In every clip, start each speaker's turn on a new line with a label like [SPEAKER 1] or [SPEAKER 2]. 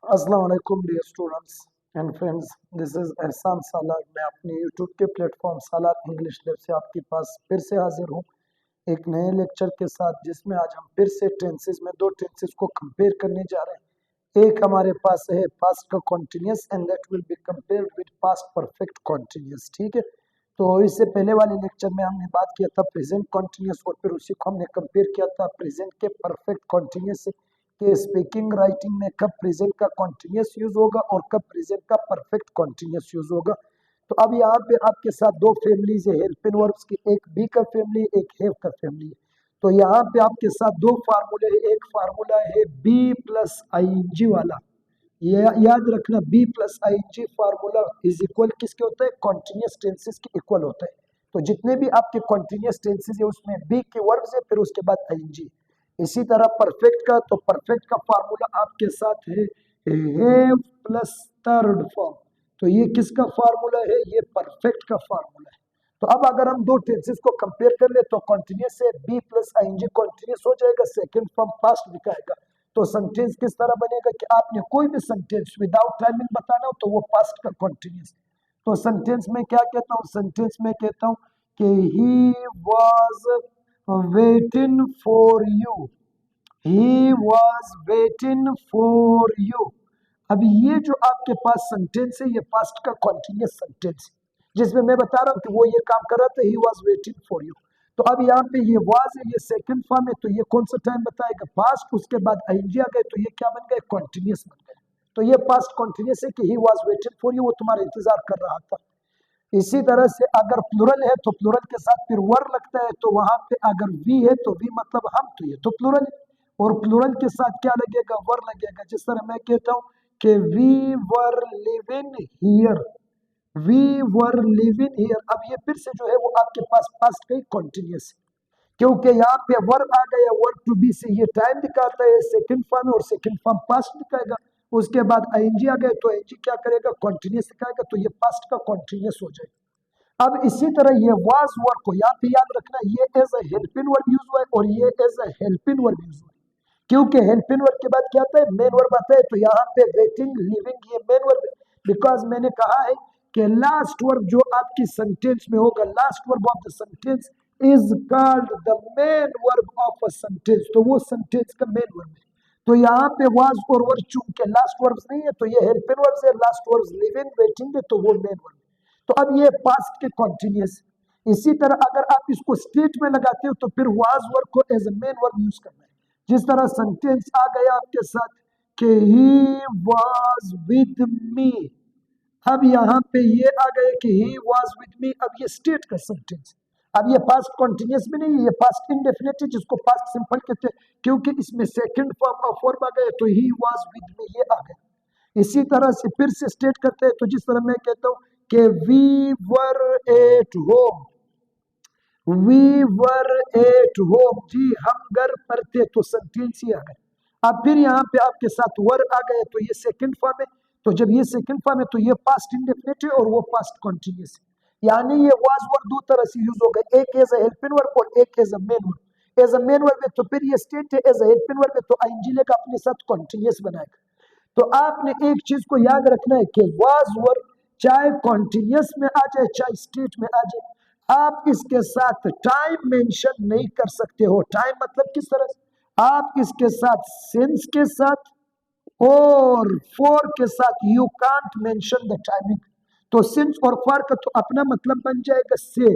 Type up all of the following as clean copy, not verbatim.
[SPEAKER 1] अस्सलाम वालेकुम dear students and friends, this is Ehsan Salar. मैं अपने यूट्यूब के प्लेटफॉर्म सालार इंग्लिश लैब से आपके पास फिर से हाजिर हूँ एक नए लेक्चर के साथ, जिसमें आज हम फिर से टेंसेस में दो टेंसेस को कंपेयर करने जा रहे हैं। एक हमारे पास है पास्ट का continuous and that will be compared with past perfect continuous. ठीक है, तो इससे पहले वाले लेक्चर में हमने बात किया था प्रेजेंट कॉन्टिन्यूस और फिर उसी को हमने कंपेयर किया था प्रेजेंट के परफेक्ट कॉन्टिन्यूस से कि स्पीकिंग राइटिंग में कब प्रेजेंट का कॉन्टिन्यूस यूज होगा और कब प्रेजेंट का परफेक्ट कॉन्टिन्यूस यूज होगा। तो अब यहाँ पे आपके साथ दो फैमिलीज है हेल्प इन वर्ब्स की, एक बी का फैमिली एक हैव का फैमिली है। तो यहाँ पे आपके साथ दो फार्मूले है, एक फार्मूला है बी प्लस आई वाला, ये याद रखना, be plus I G formula is equal किसके होता है, कॉन्टिन्यूस टेंसेस के इक्वल होता है। तो जितने भी आपके कॉन्टिन्यूस टेंसेस है उसमें बी के वर्ब्स है फिर उसके बाद आई। इसी तरह परफेक्ट का, तो परफेक्ट का फार्मूला आपके साथ है हैव प्लस थर्ड फॉर्म। तो ये किसका फार्मूला है, ये परफेक्ट का फार्मूला है। तो अब अगर हम दो टेंसेस को कंपेयर कर ले तो कॉन्टिन्यूस से बी प्लस आई कॉन्टिन्यूस हो जाएगा, सेकंड फॉर्म पास्ट दिखाएगा। तो सेंटेंस किस तरह बनेगा कि आपने कोई भी सेंटेंस विदाउट टाइमिंग बताना हो तो वो पास्ट का कॉन्टिन्यूस। तो सेंटेंस में क्या कहता हूँ, सेंटेंस में कहता हूँ कि he was waiting for you, he was waiting for you. अब ये जो आपके पास सेंटेंस है ये पास्ट का कॉन्टिन्यूस सेंटेंस है, जिसमें मैं बता रहा हूँ कि वो ये काम कर रहा था, he was waiting for you. तो अब यहाँ पे ये वाज है, ये सेकंड फॉर्म है, तो ये कौन सा टाइम बताएगा, पास्ट। उसके बाद आईएनजी आ गए तो ये क्या बन गए, कॉन्टिन्यूस बन गए। तो ये पास्ट कॉन्टिन्यूस है कि he was waiting for you, वो तुम्हारा इंतजार कर रहा था। इसी तरह से अगर प्लूरल है तो प्लूरल के साथ फिर वर लगता है, तो वहां पे अगर वी है तो वी मतलब हम, तो ये तो प्लूरल है। और प्लूरल के साथ क्या लगेगा, वर लगेगा। जिस तरह मैं कहता हूँ कि we were living here, we were living here. अब ये फिर से जो है वो आपके पास पास्ट का ही कॉन्टिन्यूस है, क्योंकि यहाँ पे वर आ गया, वर टू बी से ये टाइम दिखाता है सेकंड फॉर्म और सेकंड फॉर्म पास्ट दिखाएगा। उसके बाद आईएनजी आ गए तो आईएनजी क्या करेगा, कॉन्टिन्यूस दिखाएगा, तो ये पास्ट का कॉन्टिन्यूस हो जाएगा। अब इसी तरह ये वाज वर्ब को यहाँ पे याद रखना, ये as a helping verb use हुआ है और ये as a helping verb use हुआ है, क्योंकि हेल्पिंग वर्ब के बाद क्या आता है, मेन वर्ब आता है। तो यहाँ पे वेटिंग लिविंग ये मेन वर्ब है, बिकॉज मैंने कहा है कि लास्ट वर्ब जो आपकी सेंटेंस में होगा, last verb of the sentence is called the main verb of a sentence, तो वो सेंटेंस का मेन वर्ब है। तो यहाँ पे वाज और वर्ब चूंकि लास्ट वर्ब्स नहीं है तो ये हेल्पिंग वर्ब्स है, लास्ट वर्ब्स लिविंग वेटिंग है तो वो मेन वर्ब है। तो अब ये पास्ट के कॉन्टिन्यूस। इसी तरह अगर आप इसको स्टेट में लगाते हो तो फिर वाज वर्ब को as a main verb use करना है। जिस तरह सेंटेंस आ गया आपके साथ कि ही वाज विद मी, अब यहाँ पे ये आ गए कि ही वाज विद मी, अब ये स्टेट का सेंटेंस। अब ये पास्ट कॉन्टिन्यूस भी नहीं है, ये पास्ट इंडेफिनिट है, जिसको पास्ट सिंपल कहते हैं, क्योंकि इसमें सेकंड फॉर्म ऑफ वर्ब आ गया, तो ही वाज विद मी ये आ गया। इसी तरह से फिर से स्टेट करते हैं, तो जिस तरह मैं कहता हूँ कि we were at home, we were at home, जी हम घर पर थे, तो सेंटेंस ही आ गए। अब फिर यहाँ पे आपके साथ वर आ गए तो ये सेकंड फॉर्म है, तो जब ये सेकंड फॉर्म है तो ये पास्ट इंडेफिनिट है और वो पास्ट कॉन्टिन्यूस है। यानी ये वाज वर्ब दो तरह से यूज हो गए, एक एज अ हेल्पिंग वर्ब और एक as a main verb. As a main verb है तो फिर ये स्टेट है, एज अ हेल्पिंग वर्ब है तो आईएनजी लेगा अपने साथ कॉन्टिन्यूस बनाएगा। तो आपने एक चीज को याद रखना है कि वाज वर्ब चाहे कॉन्टिन्यूस में आ जाए चाहे स्टेट में आ जाए, आप इसके साथ टाइम मेंशन नहीं कर सकते हो। टाइम मतलब किस तरह से, आप इसके साथ सिंस के साथ और फॉर के साथ you can't mention the timing. तो सिंस और फॉर का तो अपना मतलब बन जाएगा से,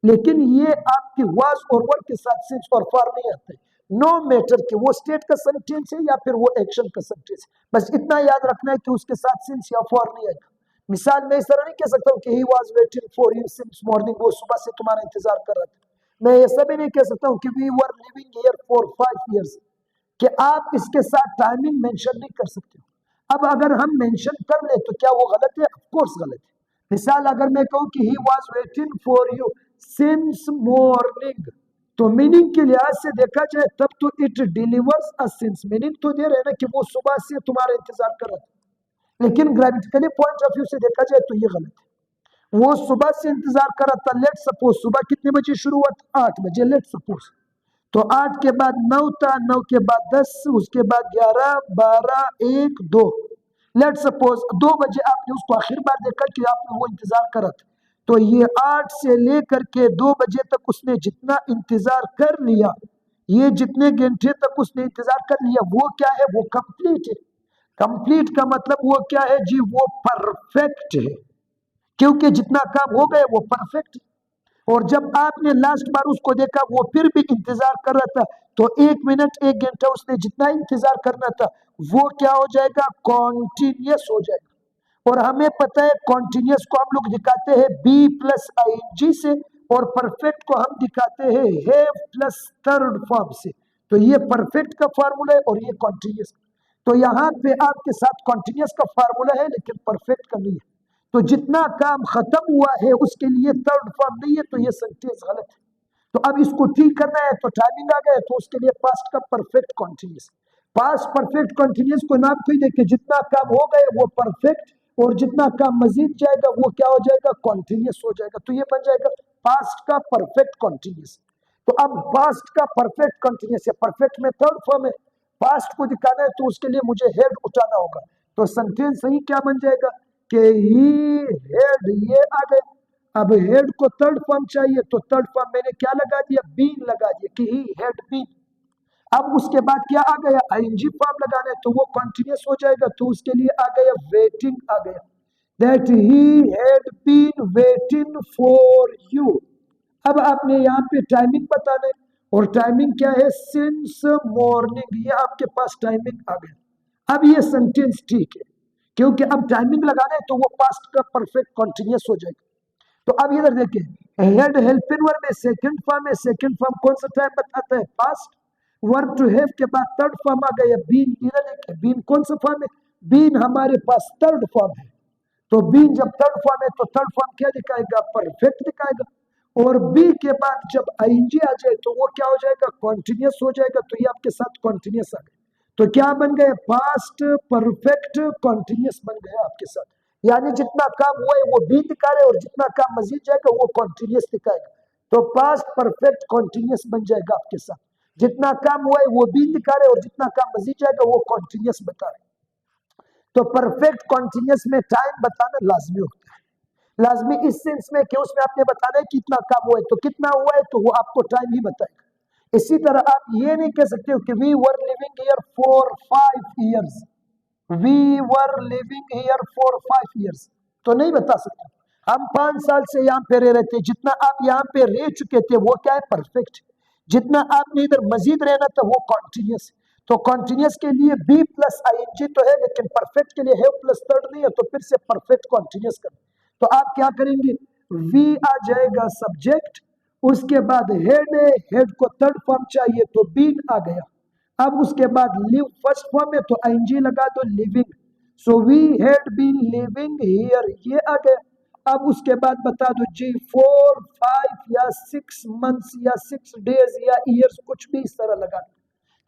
[SPEAKER 1] लेकिन ये आपकी वाज और वर के साथ सिंस और फॉर नहीं आते, नो मैटर कि वो स्टेट का सेंटेंस है या फिर वो एक्शन का सेंटेंस है। बस इतना याद रखना है कि उसके साथ सिंस या फॉर नहीं आएगा। मिसाल मैं इस तरह नहीं कह सकता हूँ कि he was waiting for you since morning, वो सुबह से तुम्हारा इंतजार कर रहा था। मैं ऐसा भी नहीं कह सकता हूँ कि we were living here for 5 years, कि आप इसके साथ टाइमिंग मेंशन नहीं कर सकते हो। अब अगर हम मेंशन कर ले तो क्या वो गलत है, ऑफ कोर्स गलत है। मिसाल अगर मैं कहूँ कि he was waiting for you since morning, तो मीनिंग के लिहाज से देखा जाए तब तो it delivers a since, meaning तो दे रहे हैं ना कि वो सुबह से तुम्हारा इंतजार कर रहा था, लेकिन ग्रामेटिकली पॉइंट ऑफ व्यू से देखा जाए तो ये गलत है। वो सुबह से इंतजार कर रहा था, लेट सपोज सुबह कितने बजे शुरू हुआ था, 8 बजे, लेट सपोज। तो 8 के बाद 9 था, 9 के बाद 10, उसके बाद 11, 12, 1, 2, लेट सपोज 2 बजे आपने उसको आखिर बार देखा कि आपने वो इंतजार करा था, तो ये 8 से लेकर के 2 बजे तक उसने जितना इंतजार कर लिया, ये जितने घंटे तक उसने इंतजार कर लिया, वो क्या है? वो कंप्लीट है। कंप्लीट का मतलब वो क्या है जी? वो परफेक्ट है, क्योंकि जितना काम हो गया वो परफेक्ट है। और जब आपने लास्ट बार उसको देखा वो फिर भी इंतजार कर रहा था, तो 1 मिनट 1 घंटा उसने जितना इंतजार करना था वो क्या हो जाएगा? कॉन्टिन्यूस हो जाएगा। और हमें पता है कॉन्टिन्यूस को हम लोग दिखाते हैं बी प्लस आई जी से, और परफेक्ट को हम दिखाते हैं हैव प्लस थर्ड फॉर्म से। तो ये परफेक्ट का फार्मूला है और ये कॉन्टिन्यूस। तो यहाँ पे आपके साथ कॉन्टिन्यूस का फार्मूला है लेकिन परफेक्ट का नहीं है। तो जितना काम खत्म हुआ है उसके लिए थर्ड फॉर्म नहीं है, तो ये सेंटेंस गलत है। तो अब इसको ठीक करना है, तो टाइमिंग आ गया, तो उसके लिए पास्ट का perfect continuous. Past perfect continuous को नाम कोई देखिए, जितना काम हो गए वो परफेक्ट, और जितना काम मजीद जाएगा वो क्या हो जाएगा? कॉन्टिन्यूस हो जाएगा। तो ये बन जाएगा पास्ट का परफेक्ट कॉन्टिन्यूस। तो अब पास्ट का परफेक्ट कॉन्टिन्यूस है, परफेक्ट में थर्ड फॉर्म है, पास्ट को दिखाना है तो उसके लिए मुझे हेड उठाना होगा। तो सेंटेंस सही क्या बन जाएगा कि ही हेड, ये आ गए। अब हेड को थर्ड फॉर्म चाहिए, तो थर्ड फॉर्म मैंने क्या लगा दिया? बीन लगा दिया कि ही हेड बीन। अब उसके बाद क्या आ गया? आईएनजी फॉर्म लगाना है, तो वो कंटिन्यूस हो जाएगा, तो उसके लिए आ गया वेटिंग आ गया, that he had been waiting for you. अब आपने यहाँ पे टाइमिंग बताना है, और टाइमिंग क्या है? सिंस मॉर्निंग, ये आपके पास टाइमिंग आ गया। अब ये सेंटेंस ठीक है, क्योंकि अब टाइमिंग लगाना है तो वो पास्ट का परफेक्ट कंटिन्यूस हो जाएगा। तो अब इधर देखिए, हेड हेल्पिंग वर्ब में सेकंड फॉर्म है, सेकंड फॉर्म कौन सा टाइम बताता है? पास्ट। वर्ब टू हैव के बाद थर्ड फॉर्म आ गया बीन। इधर देखिए, बीन कौन सा फॉर्म है? बीन हमारे पास थर्ड फॉर्म है। तो बीन जब थर्ड फॉर्म है तो थर्ड फॉर्म क्या दिखाएगा? परफेक्ट दिखाएगा। और बी के बाद जब आईएनजी आ जाए तो वो क्या हो जाएगा? कॉन्टिन्यूस हो जाएगा। तो ये आपके साथ कॉन्टिन्यूस आ गया। तो क्या बन गए? पास्ट परफेक्ट कॉन्टिन्यूस बन गया आपके साथ। यानी जितना काम हुआ है वो बी दिखा रहे, और जितना काम मजीद जाएगा वो कॉन्टिन्यूस दिखाएगा। तो पास्ट परफेक्ट कॉन्टिन्यूस बन जाएगा आपके साथ। जितना काम हुआ है वो बी दिखा रहे, और जितना काम मजीद जाएगा वो कॉन्टिन्यूस बता रहे। तो परफेक्ट कॉन्टिन्यूस में टाइम बताना लाजमी होता है। लाजमी इस सेंस में कि उसमें आपने बताना है कितना काम हुआ है, तो कितना हुआ है तो वो आपको टाइम ही बताएगा। इसी तरह आप ये नहीं कह सकते हो कि we were living here for 5 years, we were living here for 5 years, तो नहीं बता सकते। हम 5 साल से यहाँ पे रह रहे थे, जितना आप यहाँ पे रह चुके थे वो क्या है? परफेक्ट। जितना आपने इधर मजीद रहना था वो कॉन्टिन्यूस। तो कॉन्टिन्यूस के लिए बी प्लस आईएनजी तो है, लेकिन परफेक्ट के लिए हैव प्लस थर्ड नहीं है, तो फिर से परफेक्ट कॉन्टिन्यूस कर। तो आप क्या करेंगे? वी आ जाएगा सब्जेक्ट, उसके बाद हेड है, हेड को थर्ड फॉर्म चाहिए तो बीन आ गया। अब उसके बाद लिव फर्स्ट फॉर्म में तो आईएनजी लगा दो, living. So we had been living here, ये आ गया। अब उसके बाद बता दो जी 4, 5 या 6 मंथ्स या 6 डेज या ईयर्स, कुछ भी इस तरह लगा।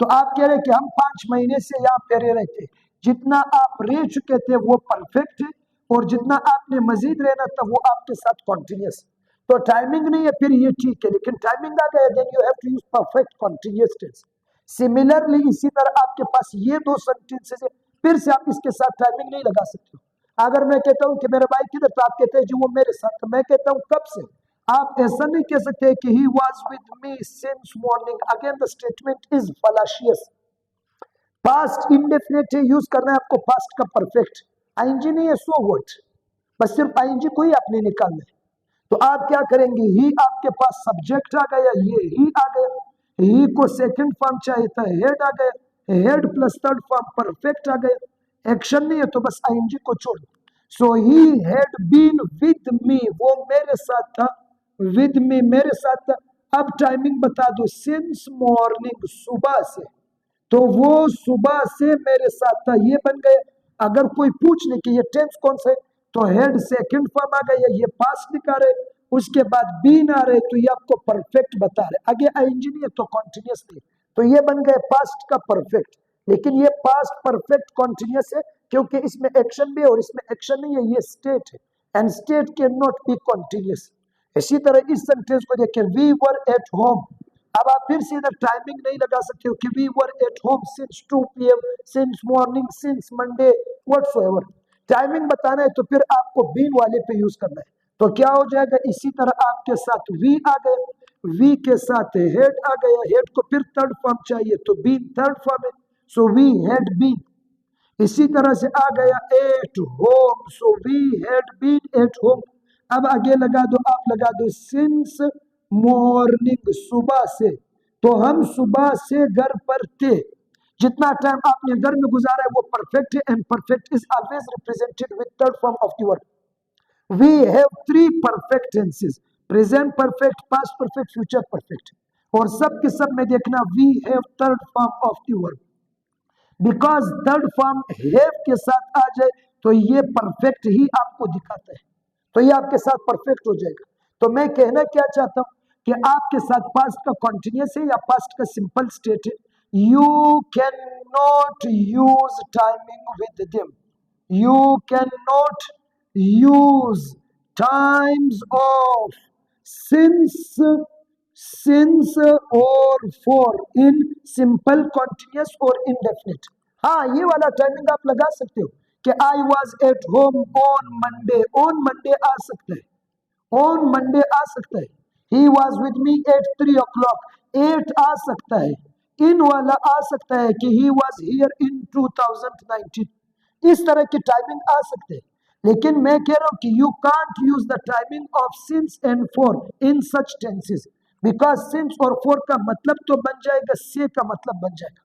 [SPEAKER 1] तो आप कह रहे कि हम 5 महीने से यहाँ पे रह रहे थे, जितना आप रह चुके थे वो परफेक्ट है, और जितना आपने मजीद रहना था वो आपके साथ कॉन्टिन्यूस। तो टाइमिंग नहीं है फिर ये ठीक है, लेकिन टाइमिंग आ गया, then you have to use perfect continuous tense. Similarly इसी तरह आपके पास ये दो सेंटेंसेस है, फिर से आप इसके साथ टाइमिंग नहीं लगा सकते हो। अगर मैं कहता हूँ कि मेरा भाई किधर, तो आप कहते हैं जी वो मेरे साथ, तो मैं कहता हूँ कब से। आप ऐसा नहीं कह सकते कि he was with me since morning, again the statement is fallacious. Past indefinite use करना है आपको, पास्ट का परफेक्ट। आईएनजी नहीं है, सो व्हाट, बस सिर्फ आईएनजी को ही आपने निकालना है। तो आप क्या करेंगे? ही आपके पास सब्जेक्ट आ गया, ये ही आ गया, ही को सेकंड फॉर्म चाहिए था, हेड आ गया, head plus third form perfect आ गया। एक्शन नहीं है तो बस आईएनजी को छोड़ दो। So he had been with me, वो मेरे साथ था, विद मी मेरे साथ था। अब टाइमिंग बता दो, सिंस मॉर्निंग, सुबह से, तो वो सुबह से मेरे साथ था, ये बन गए। अगर कोई पूछ ले कि ये टेंस कौन सा है, तो हेड सेकंड फॉर्म आ गया, ये पास्ट दिखा रहे, उसके बाद बीन आ रहे, तो ये आपको परफेक्ट बता रहे। आगे आईएनजी नहीं है तो कॉन्टिन्यूस नहीं, तो ये बन गए पास्ट का परफेक्ट। लेकिन ये पास्ट परफेक्ट कॉन्टिन्यूस है, क्योंकि इसमें एक्शन भी है और इसमें एक्शन नहीं है, ये स्टेट है, and state can not B continuous. इसी तरह इस सेंटेंस को देखिए, वी वर एट होम। अब आप फिर से इधर टाइमिंग नहीं लगा सकते हो कि we were at home since 2 PM, since morning, since Monday, whatsoever. Timing बताना है तो फिर आपको बीन वाले पे यूज करना है। तो क्या हो जाएगा, इसी तरह आपके साथ वी आ गए, वी के साथ हेड आ गया, हेड को फिर थर्ड फॉर्म चाहिए तो बीन थर्ड फॉर्म है, सो वी हैड बीन। इसी तरह से आ गया at home, so we had been at home. अब आगे लगा दो, आप लगा दो सिंस मॉर्निंग, सुबह से, तो हम सुबह से घर पर थे। जितना टाइम आपने घर में गुजारा है वो परफेक्ट है, and perfect is always represented with third form of the verb. We have three perfect tenses: present perfect, past perfect, future perfect। और सब के सब में देखना we have third form of the verb, because third form have के साथ आ जाए तो ये perfect ही आपको दिखाता है, तो ये आपके साथ perfect हो जाएगा। तो मैं कहना क्या चाहता हूं कि आपके साथ past का continuous है या past का simple state है। You cannot use timing with them, you cannot use times of since or for in simple continuous और indefinite। हाँ, ये वाला टाइमिंग आप लगा सकते हो कि I was at home on Monday. On Monday आ सकता है, ऑन मंडे आ सकता है। He was with me at 3 o'clock, 8 आ सकता है। इन वाला आ सकता है कि ही वॉज हियर इन 2019। इस तरह की टाइमिंग आ सकते हैं, लेकिन मैं कह रहा हूं कि you can't use the timing of since and for in such tenses, because since और फॉर का मतलब तो बन जाएगा, से का मतलब बन जाएगा।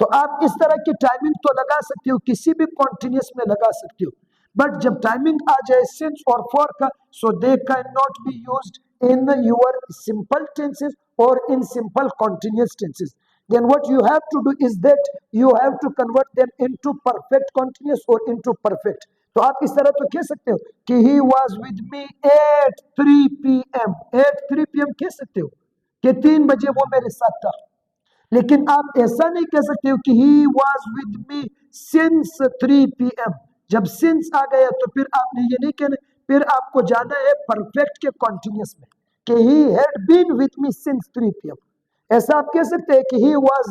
[SPEAKER 1] तो आप इस तरह की टाइमिंग तो लगा सकते हो, किसी भी कॉन्टिन्यूस में लगा सकते हो, बट जब टाइमिंग आ जाए सिंस और फॉर का, so they can not be used in your simple tenses और in simple continuous tenses. Then what you have to do is that you have to convert them into perfect continuous or into perfect। तो आप इस तरह तो कह सकते हो कि he was with me at 3 p.m, at 3 p.m कह सकते हो कि 3 बजे वो मेरे साथ था। लेकिन आप ऐसा नहीं कह सकते हो कि he was with me since 3 p.m। जब since आ गया तो फिर आपने ये नहीं कहना, फिर आपको जाना है परफेक्ट के कॉन्टिन्यूस में कि he had been with me since 3 p.m। ऐसा आप कह सकते हैं कि he was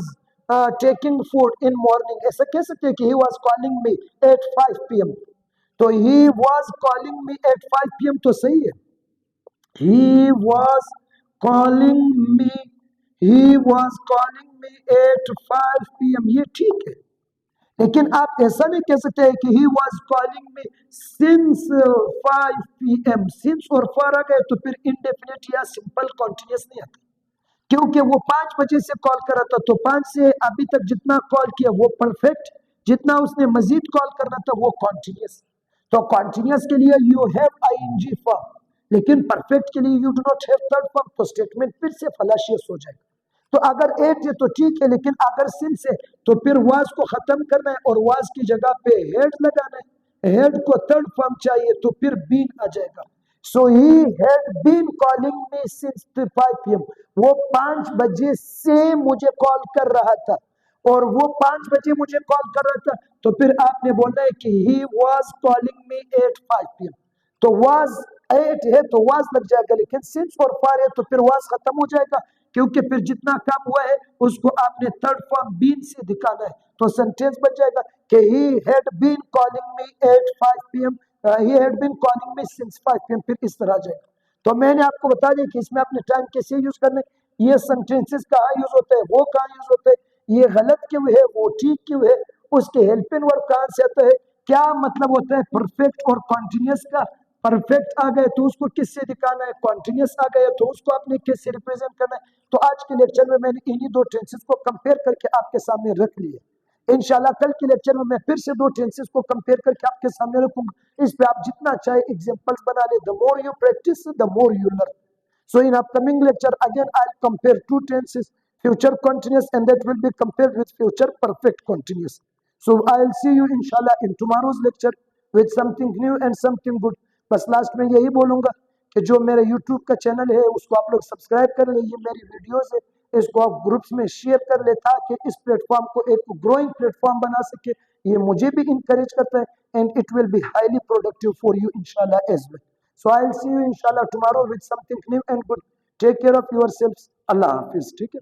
[SPEAKER 1] taking food in morning, ऐसा कह सकते हैं कि he was calling me at 5 p.m। तो he was calling me at 5 p.m तो सही है, he was calling me, he was calling me at 5 p.m ये ठीक है। लेकिन आप ऐसा नहीं कह सकते हैं कि he was calling me since 5 p.m। since और for आ गए तो फिर indefinite या simple continuous नहीं आता, क्योंकि वो 5 बजे से कॉल कर रहा था, तो 5 से अभी तक जितना कॉल किया वो परफेक्ट, जितना उसने मजीद कॉल करना था वो कॉन्टिन्यूस। तो कॉन्टिन्यूस के लिए यू हैव आईएनजी फॉर्म, लेकिन परफेक्ट के लिए you do not have third form, तो स्टेटमेंट फिर से फलाशियस हो जाएगा। तो अगर एट है तो ठीक है, लेकिन अगर सिंस है तो फिर वाज को खत्म करना है और वाज की जगह पे हेड लगाना है, हेड को थर्ड फॉर्म चाहिए तो फिर बीन आ जाएगा। So he had been calling me since 5 p.m। वो 5 बजे से मुझे कॉल कर रहा था, और वो 5 बजे मुझे कॉल कर रहा था, तो फिर आपने बोलना है कि he was calling me at 5 p.m। तो वाज 8 है तो वाज लग जाएगा, लेकिन सिंस और फार है तो फिर वाज खत्म हो जाएगा, क्योंकि फिर जितना काम हुआ है उसको आपने थर्ड फॉर्म बीन से दिखाना है। तो सेंटेंस बन जाएगा कि he had been calling me at 5 p.m, he had been calling me since 5 p.m। फिर इस तरह जाएगा। तो मैंने आपको बता दिया कि इसमें अपने टाइम कैसे यूज करने, ये सेंटेंसेस कहाँ यूज होते हैं, वो कहाँ यूज होते हैं, ये गलत क्यों है, वो ठीक क्यों है, उसके हेल्पिंग वर्ब कहाँ से आता है, क्या मतलब होता है परफेक्ट और कॉन्टिन्यूस का। परफेक्ट आ गए तो उसको किससे दिखाना है, कॉन्टिन्यूस आ गया तो उसको आपने किससे रिप्रेजेंट करना है। तो आज के लेक्चर में मैंने इन्हीं दो टेंसेस को कंपेयर करके आपके सामने रख लिए। इंशाल्लाह कल के लेक्चर में मैं फिर से दो टेंसेस को कंपेयर करके आपके सामने रखूंगा। इस पे आप जितना चाहे एग्जांपल्स बना ले, the more you practice the more you learn. So in upcoming lecture again I'll compare two tenses, future continuous and that will be compared with future perfect continuous। So I'll see you inshallah in tomorrow's lecture with something new and something good। बस last में यही बोलूंगा कि जो मेरा YouTube का channel है उसको आप लोग सब्सक्राइब कर ले, ये मेरी वीडियोस है, इसको आप ग्रुप्स में शेयर कर ले ताकि इस प्लेटफॉर्म को एक ग्रोइंग प्लेटफॉर्म बना सके। ये मुझे भी इंकरेज करता है and it will be highly productive for you इंशाल्लाह as well. So I'll see you inshallah tomorrow with something new and good। Take care of yourselves। Allah Hafiz। ठीक है।